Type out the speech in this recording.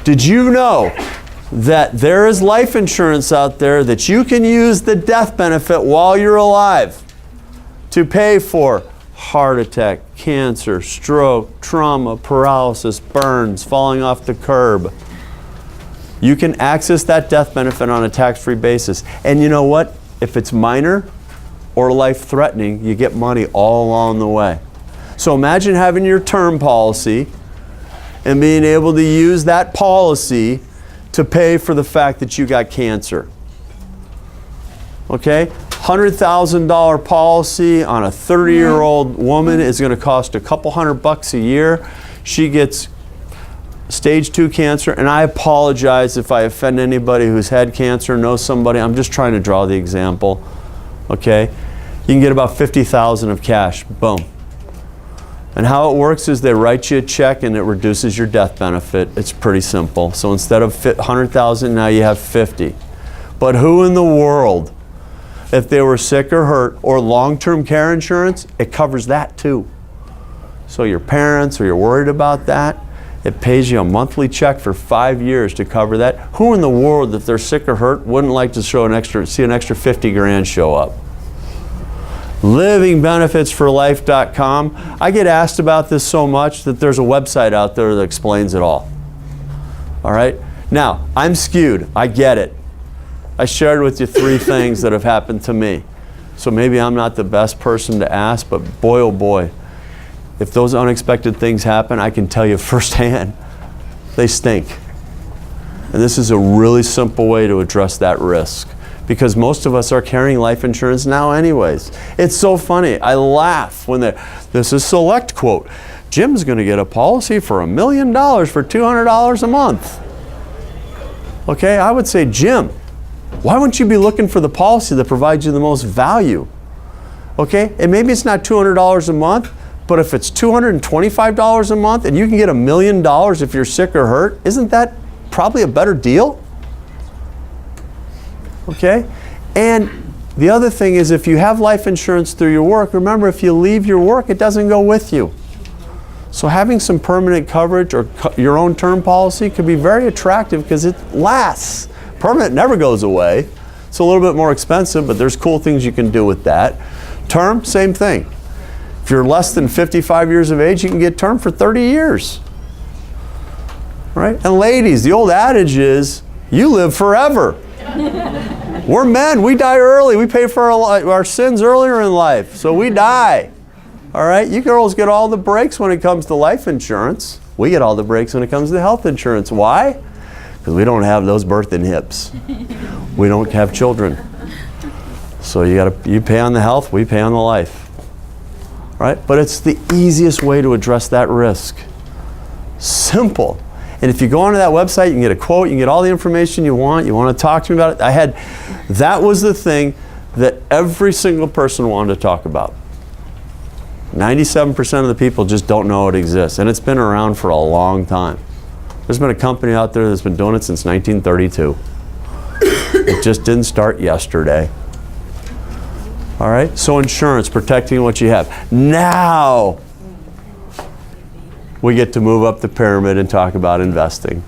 Did you know that there is life insurance out there that you can use the death benefit while you're alive to pay for heart attack, cancer, stroke, trauma, paralysis, burns, falling off the curb? You can access that death benefit on a tax-free basis. And you know what? If it's minor or life-threatening, you get money all along the way. So imagine having your term policy and being able to use that policy to pay for the fact that you got cancer. Okay? $100,000 policy on a 30-year-old woman is going to cost a couple $100 a year. She gets stage 2 cancer, and I apologize if I offend anybody who's had cancer, knows somebody. I'm just trying to draw the example. Okay? You can get about $50,000 of cash. Boom. And how it works is they write you a check and it reduces your death benefit. It's pretty simple. So instead of $100,000, now you have $50,000. But who in the world, if they were sick or hurt or long-term care insurance, it covers that too. So your parents, or you're worried about that, it pays you a monthly check for 5 years to cover that. Who in the world, if they're sick or hurt, wouldn't like to see an extra 50 grand show up? LivingBenefitsForLife.com. I get asked about this so much that there's a website out there that explains it all. All right? Now, I'm skewed. I get it. I shared with you 3 things that have happened to me. So maybe I'm not the best person to ask, but boy, oh boy, if those unexpected things happen, I can tell you firsthand, they stink. And this is a really simple way to address that risk, because most of us are carrying life insurance now anyways. It's so funny. I laugh when this is select quote. Jim's going to get a policy for $1 million for $200 a month. Okay, I would say, Jim, why wouldn't you be looking for the policy that provides you the most value? Okay, and maybe it's not $200 a month, but if it's $225 a month and you can get $1 million if you're sick or hurt, isn't that probably a better deal? Okay? And the other thing is, if you have life insurance through your work, remember, if you leave your work, it doesn't go with you. So having some permanent coverage or your own term policy could be very attractive because it lasts. Permanent never goes away. It's a little bit more expensive, but there's cool things you can do with that. Term, same thing. If you're less than 55 years of age, you can get term for 30 years. Right? And ladies, the old adage is, you live forever. We're men, we die early. We pay for our sins earlier in life, so we die. All right? You girls get all the breaks when it comes to life insurance. We get all the breaks when it comes to health insurance. Why? Because we don't have those birthing hips. We don't have children. So you pay on the health, we pay on the life. Right? But it's the easiest way to address that risk. Simple. And if you go onto that website, you can get a quote, you can get all the information you want to talk to me about it. That was the thing that every single person wanted to talk about. 97% of the people just don't know it exists, and it's been around for a long time. There's been a company out there that's been doing it since 1932. It just didn't start yesterday. All right, so insurance, protecting what you have. Now, we get to move up the pyramid and talk about investing.